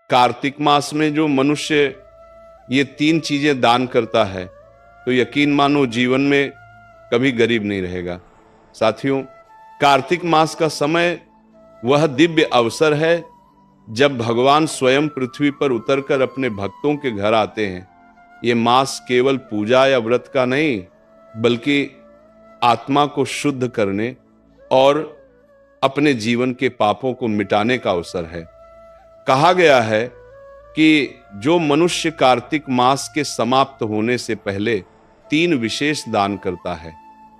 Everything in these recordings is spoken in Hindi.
कार्तिक मास में जो मनुष्य ये 3 चीजें दान करता है तो यकीन मानो जीवन में कभी गरीब नहीं रहेगा। साथियों, कार्तिक मास का समय वह दिव्य अवसर है जब भगवान स्वयं पृथ्वी पर उतरकर अपने भक्तों के घर आते हैं। ये मास केवल पूजा या व्रत का नहीं, बल्कि आत्मा को शुद्ध करने और अपने जीवन के पापों को मिटाने का अवसर है। कहा गया है कि जो मनुष्य कार्तिक मास के समाप्त होने से पहले 3 विशेष दान करता है,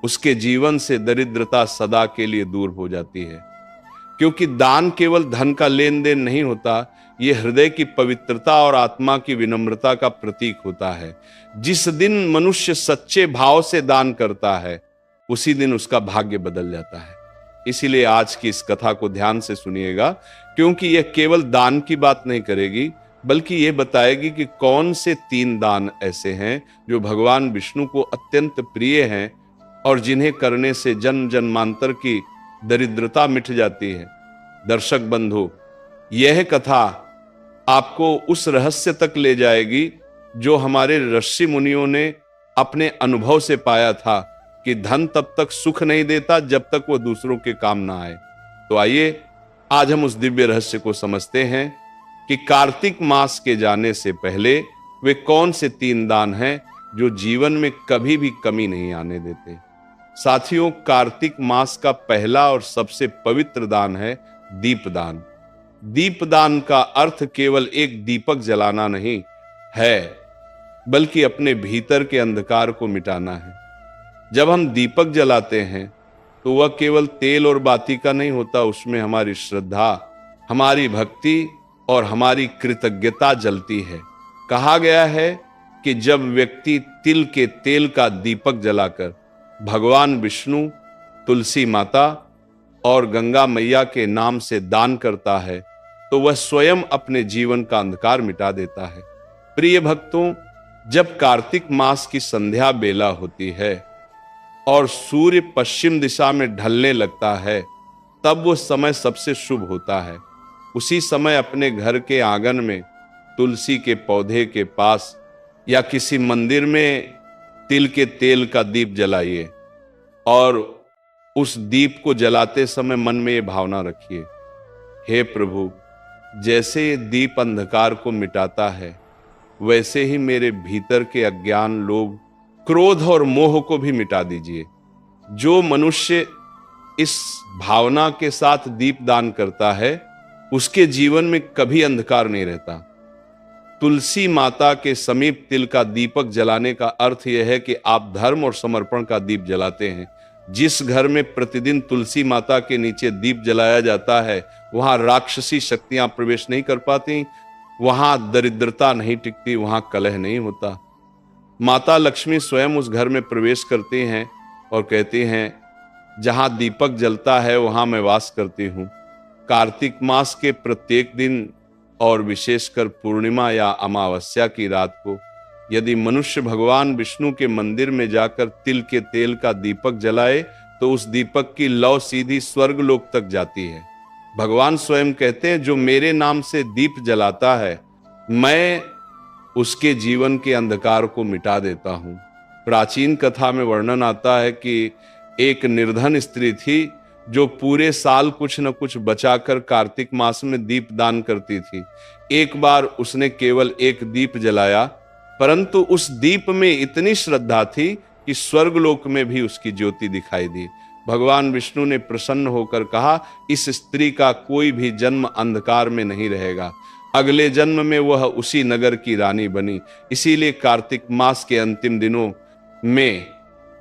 उसके जीवन से दरिद्रता सदा के लिए दूर हो जाती है। क्योंकि दान केवल धन का लेन देन नहीं होता, यह हृदय की पवित्रता और आत्मा की विनम्रता का प्रतीक होता है। जिस दिन मनुष्य सच्चे भाव से दान करता है, उसी दिन उसका भाग्य बदल जाता है। इसीलिए आज की इस कथा को ध्यान से सुनिएगा, क्योंकि यह केवल दान की बात नहीं करेगी, बल्कि यह बताएगी कि कौन से 3 दान ऐसे हैं जो भगवान विष्णु को अत्यंत प्रिय हैं और जिन्हें करने से जन्म जन्मांतर की दरिद्रता मिट जाती है। दर्शक बंधु, यह कथा आपको उस रहस्य तक ले जाएगी जो हमारे ऋषि मुनियों ने अपने अनुभव से पाया था कि धन तब तक सुख नहीं देता जब तक वह दूसरों के काम ना आए। तो आइए आज हम उस दिव्य रहस्य को समझते हैं कि कार्तिक मास के जाने से पहले वे कौन से 3 दान हैं जो जीवन में कभी भी कमी नहीं आने देते। साथियों, कार्तिक मास का पहला और सबसे पवित्र दान है दीपदान। दीपदान का अर्थ केवल एक दीपक जलाना नहीं है, बल्कि अपने भीतर के अंधकार को मिटाना है। जब हम दीपक जलाते हैं तो वह केवल तेल और बाती का नहीं होता, उसमें हमारी श्रद्धा, हमारी भक्ति और हमारी कृतज्ञता जलती है। कहा गया है कि जब व्यक्ति तिल के तेल का दीपक जलाकर भगवान विष्णु, तुलसी माता और गंगा मैया के नाम से दान करता है तो वह स्वयं अपने जीवन का अंधकार मिटा देता है। प्रिय भक्तों, जब कार्तिक मास की संध्या बेला होती है और सूर्य पश्चिम दिशा में ढलने लगता है, तब वो समय सबसे शुभ होता है। उसी समय अपने घर के आंगन में तुलसी के पौधे के पास या किसी मंदिर में तिल के तेल का दीप जलाइए और उस दीप को जलाते समय मन में ये भावना रखिए, हे प्रभु, जैसे ये दीप अंधकार को मिटाता है, वैसे ही मेरे भीतर के अज्ञान, लोभ, क्रोध और मोह को भी मिटा दीजिए। जो मनुष्य इस भावना के साथ दीप दान करता है, उसके जीवन में कभी अंधकार नहीं रहता। तुलसी माता के समीप तिल का दीपक जलाने का अर्थ यह है कि आप धर्म और समर्पण का दीप जलाते हैं। जिस घर में प्रतिदिन तुलसी माता के नीचे दीप जलाया जाता है, वहां राक्षसी शक्तियां प्रवेश नहीं कर पाती, वहां दरिद्रता नहीं टिकती, वहां कलह नहीं होता। माता लक्ष्मी स्वयं उस घर में प्रवेश करती हैं और कहती हैं, जहां दीपक जलता है वहां मैं वास करती हूं। कार्तिक मास के प्रत्येक दिन और विशेषकर पूर्णिमा या अमावस्या की रात को यदि मनुष्य भगवान विष्णु के मंदिर में जाकर तिल के तेल का दीपक जलाए तो उस दीपक की लौ सीधी स्वर्ग लोक तक जाती है। भगवान स्वयं कहते हैं, जो मेरे नाम से दीप जलाता है, मैं उसके जीवन के अंधकार को मिटा देता हूं। प्राचीन कथा में वर्णन आता है कि एक निर्धन स्त्री थी जो पूरे साल कुछ न कुछ बचाकर कार्तिक मास में दीप दान करती थी। एक बार उसने केवल एक दीप जलाया, परंतु उस दीप में इतनी श्रद्धा थी कि स्वर्गलोक में भी उसकी ज्योति दिखाई दी। भगवान विष्णु ने प्रसन्न होकर कहा, इस स्त्री का कोई भी जन्म अंधकार में नहीं रहेगा, अगले जन्म में वह उसी नगर की रानी बनी। इसीलिए कार्तिक मास के अंतिम दिनों में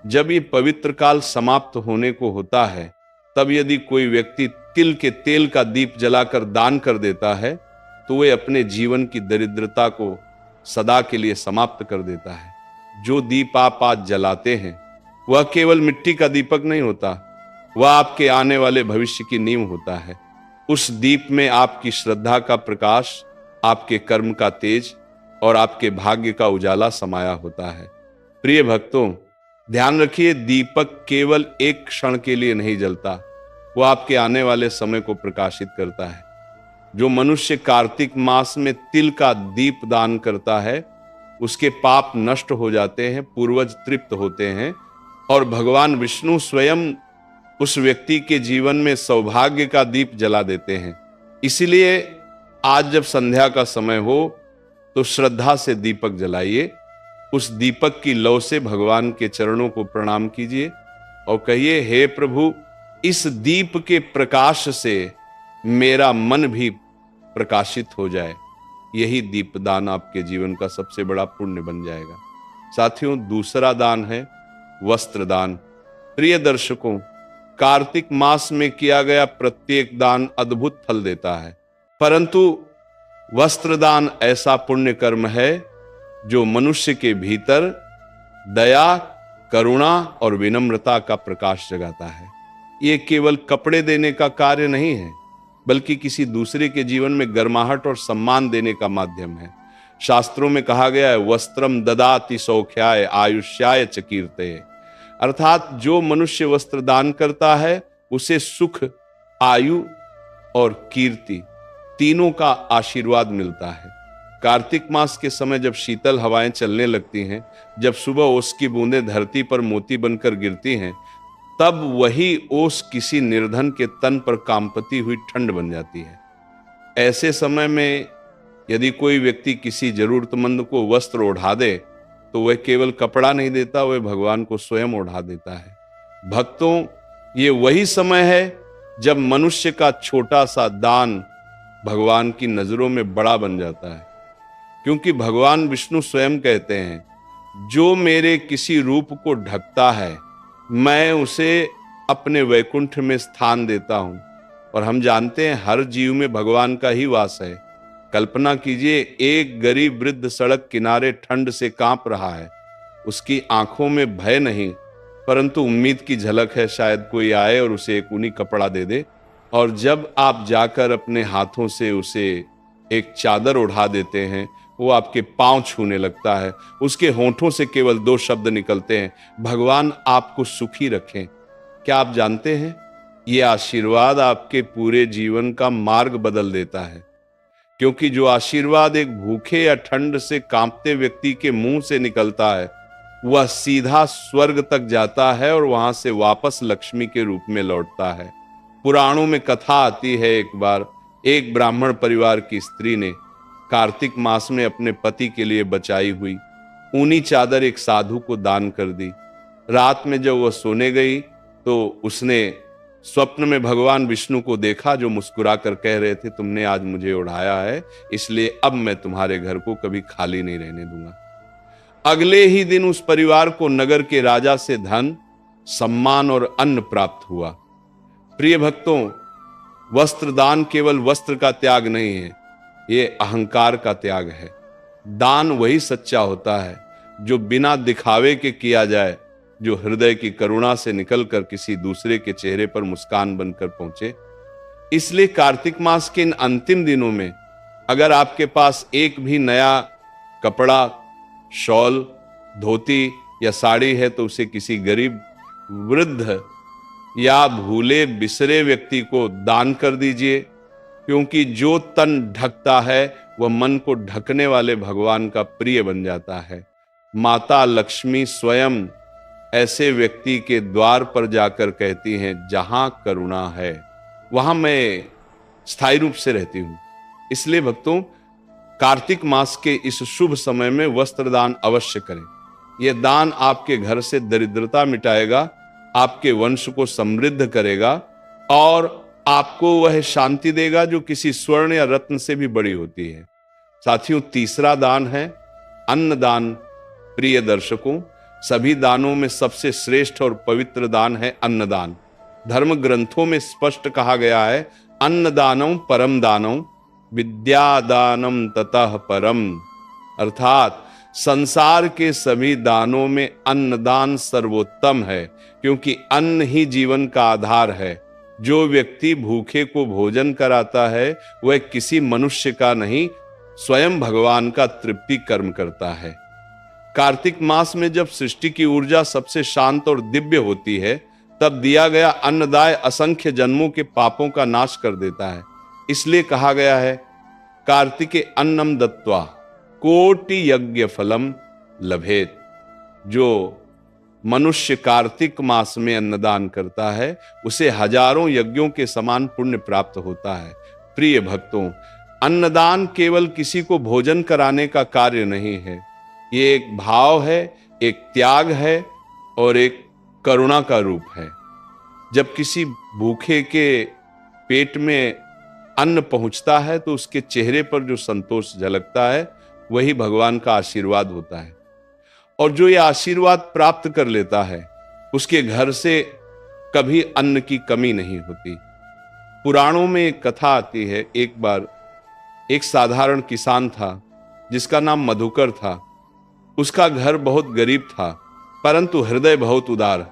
जब ये पवित्र काल समाप्त होने को होता है, तब यदि कोई व्यक्ति तिल के तेल का दीप जलाकर दान कर देता है तो वह अपने जीवन की दरिद्रता को सदा के लिए समाप्त कर देता है। जो दीप आप आज जलाते हैं वह केवल मिट्टी का दीपक नहीं होता, वह आपके आने वाले भविष्य की नींव होता है। उस दीप में आपकी श्रद्धा का प्रकाश, आपके कर्म का तेज और आपके भाग्य का उजाला समाया होता है। प्रिय भक्तों, ध्यान रखिए, दीपक केवल एक क्षण के लिए नहीं जलता, वह आपके आने वाले समय को प्रकाशित करता है। जो मनुष्य कार्तिक मास में तिल का दीप दान करता है उसके पाप नष्ट हो जाते हैं, पूर्वज तृप्त होते हैं और भगवान विष्णु स्वयं उस व्यक्ति के जीवन में सौभाग्य का दीप जला देते हैं। इसीलिए आज जब संध्या का समय हो तो श्रद्धा से दीपक जलाइए, उस दीपक की लौ से भगवान के चरणों को प्रणाम कीजिए और कहिए, हे प्रभु, इस दीप के प्रकाश से मेरा मन भी प्रकाशित हो जाए। यही दीपदान आपके जीवन का सबसे बड़ा पुण्य बन जाएगा। साथियों, दूसरा दान है वस्त्र दान। प्रिय दर्शकों, कार्तिक मास में किया गया प्रत्येक दान अद्भुत फल देता है, परंतु वस्त्र दान ऐसा पुण्य कर्म है जो मनुष्य के भीतर दया, करुणा और विनम्रता का प्रकाश जगाता है। ये केवल कपड़े देने का कार्य नहीं है, बल्कि किसी दूसरे के जीवन में गर्माहट और सम्मान देने का माध्यम है। शास्त्रों में कहा गया है, वस्त्रम ददाति सौख्याय आयुष्याय च कीर्तये, अर्थात जो मनुष्य वस्त्र दान करता है उसे सुख, आयु और कीर्ति तीनों का आशीर्वाद मिलता है। कार्तिक मास के समय जब शीतल हवाएं चलने लगती हैं, जब सुबह ओस की बूंदें धरती पर मोती बनकर गिरती हैं, तब वही ओस किसी निर्धन के तन पर कांपती हुई ठंड बन जाती है। ऐसे समय में यदि कोई व्यक्ति किसी जरूरतमंद को वस्त्र ओढ़ा दे तो वह केवल कपड़ा नहीं देता, वह भगवान को स्वयं ओढ़ा देता है। भक्तों, ये वही समय है जब मनुष्य का छोटा सा दान भगवान की नजरों में बड़ा बन जाता है, क्योंकि भगवान विष्णु स्वयं कहते हैं, जो मेरे किसी रूप को ढकता है मैं उसे अपने वैकुंठ में स्थान देता हूं। और हम जानते हैं हर जीव में भगवान का ही वास है। कल्पना कीजिए, एक गरीब वृद्ध सड़क किनारे ठंड से कांप रहा है, उसकी आंखों में भय नहीं परंतु उम्मीद की झलक है, शायद कोई आए और उसे एक ऊनी कपड़ा दे दे। और जब आप जाकर अपने हाथों से उसे एक चादर ओढ़ा देते हैं, वो आपके पांव छूने लगता है, उसके होंठों से केवल 2 शब्द निकलते हैं, भगवान आपको सुखी रखें। क्या आप जानते हैं, ये आशीर्वाद आपके पूरे जीवन का मार्ग बदल देता है, क्योंकि जो आशीर्वाद एक भूखे या ठंड से कांपते व्यक्ति के मुंह से निकलता है वह सीधा स्वर्ग तक जाता है और वहां से वापस लक्ष्मी के रूप में लौटता है। पुराणों में कथा आती है, एक बार एक ब्राह्मण परिवार की स्त्री ने कार्तिक मास में अपने पति के लिए बचाई हुई ऊनी चादर एक साधु को दान कर दी। रात में जब वह सोने गई तो उसने स्वप्न में भगवान विष्णु को देखा, जो मुस्कुरा कर कह रहे थे, तुमने आज मुझे उड़ाया है, इसलिए अब मैं तुम्हारे घर को कभी खाली नहीं रहने दूंगा। अगले ही दिन उस परिवार को नगर के राजा से धन, सम्मान और अन्न प्राप्त हुआ। प्रिय भक्तों, वस्त्र दान केवल वस्त्र का त्याग नहीं है, ये अहंकार का त्याग है। दान वही सच्चा होता है जो बिना दिखावे के किया जाए, जो हृदय की करुणा से निकलकर किसी दूसरे के चेहरे पर मुस्कान बनकर पहुंचे। इसलिए कार्तिक मास के इन अंतिम दिनों में अगर आपके पास एक भी नया कपड़ा, शॉल, धोती या साड़ी है तो उसे किसी गरीब, वृद्ध या भूले बिसरे व्यक्ति को दान कर दीजिए, क्योंकि जो तन ढकता है वह मन को ढकने वाले भगवान का प्रिय बन जाता है। माता लक्ष्मी स्वयं ऐसे व्यक्ति के द्वार पर जाकर कहती हैं, जहां करुणा है वहां मैं स्थायी रूप से रहती हूं। इसलिए भक्तों, कार्तिक मास के इस शुभ समय में वस्त्र दान अवश्य करें। यह दान आपके घर से दरिद्रता मिटाएगा, आपके वंश को समृद्ध करेगा और आपको वह शांति देगा जो किसी स्वर्ण या रत्न से भी बड़ी होती है। साथियों, तीसरा दान है अन्नदान। प्रिय दर्शकों, सभी दानों में सबसे श्रेष्ठ और पवित्र दान है अन्नदान। धर्म ग्रंथों में स्पष्ट कहा गया है, अन्नदानम परम दानम विद्यादानम ततः परम, अर्थात संसार के सभी दानों में अन्नदान सर्वोत्तम है, क्योंकि अन्न ही जीवन का आधार है। जो व्यक्ति भूखे को भोजन कराता है वह किसी मनुष्य का नहीं, स्वयं भगवान का तृप्ति कर्म करता है। कार्तिक मास में जब सृष्टि की ऊर्जा सबसे शांत और दिव्य होती है, तब दिया गया अन्नदाय असंख्य जन्मों के पापों का नाश कर देता है। इसलिए कहा गया है कार्तिके अन्नम दत्वा कोटि यज्ञ फलम लभेत। जो मनुष्य कार्तिक मास में अन्नदान करता है उसे हजारों यज्ञों के समान पुण्य प्राप्त होता है। प्रिय भक्तों, अन्नदान केवल किसी को भोजन कराने का कार्य नहीं है, ये एक भाव है, एक त्याग है और एक करुणा का रूप है। जब किसी भूखे के पेट में अन्न पहुंचता है तो उसके चेहरे पर जो संतोष झलकता है वही भगवान का आशीर्वाद होता है। और जो ये आशीर्वाद प्राप्त कर लेता है उसके घर से कभी अन्न की कमी नहीं होती। पुराणों में एक कथा आती है, एक बार एक साधारण किसान था जिसका नाम मधुकर था। उसका घर बहुत गरीब था परंतु हृदय बहुत उदार।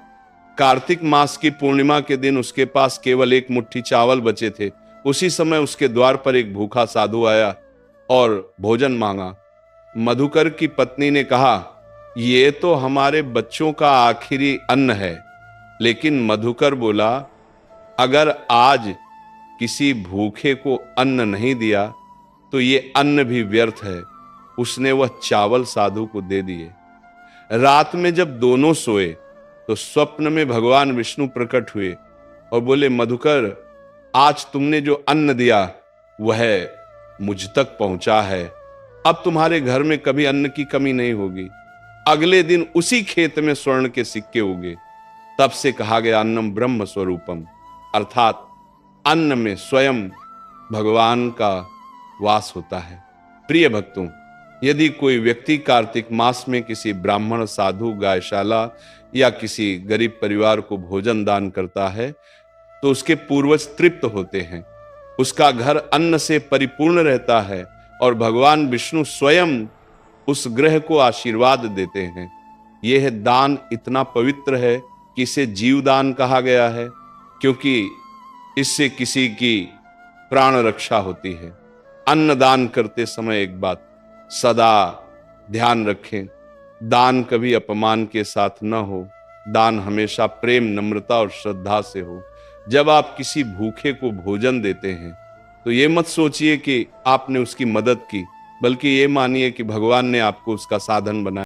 कार्तिक मास की पूर्णिमा के दिन उसके पास केवल एक मुट्ठी चावल बचे थे। उसी समय उसके द्वार पर एक भूखा साधु आया और भोजन मांगा। मधुकर की पत्नी ने कहा, ये तो हमारे बच्चों का आखिरी अन्न है। लेकिन मधुकर बोला, अगर आज किसी भूखे को अन्न नहीं दिया तो ये अन्न भी व्यर्थ है। उसने वह चावल साधु को दे दिए। रात में जब दोनों सोए तो स्वप्न में भगवान विष्णु प्रकट हुए और बोले, मधुकर, आज तुमने जो अन्न दिया वह मुझ तक पहुंचा है। अब तुम्हारे घर में कभी अन्न की कमी नहीं होगी। अगले दिन उसी खेत में स्वर्ण के सिक्के उगे। तब से कहा गया अन्नम ब्रह्म स्वरूपम, अर्थात अन्न में स्वयं भगवान का वास होता है। प्रिय भक्तों, यदि कोई व्यक्ति कार्तिक मास में किसी ब्राह्मण, साधु, गायशाला या किसी गरीब परिवार को भोजन दान करता है तो उसके पूर्वज तृप्त होते हैं, उसका घर अन्न से परिपूर्ण रहता है और भगवान विष्णु स्वयं उस ग्रह को आशीर्वाद देते हैं। यह दान इतना पवित्र है कि इसे जीवदान कहा गया है, क्योंकि इससे किसी की प्राण रक्षा होती है। अन्न दान करते समय एक बात सदा ध्यान रखें, दान कभी अपमान के साथ न हो। दान हमेशा प्रेम, नम्रता और श्रद्धा से हो। जब आप किसी भूखे को भोजन देते हैं तो ये मत सोचिए कि आपने उसकी मदद की, बल्कि ये मानिए कि भगवान ने आपको उसका साधन बनाया।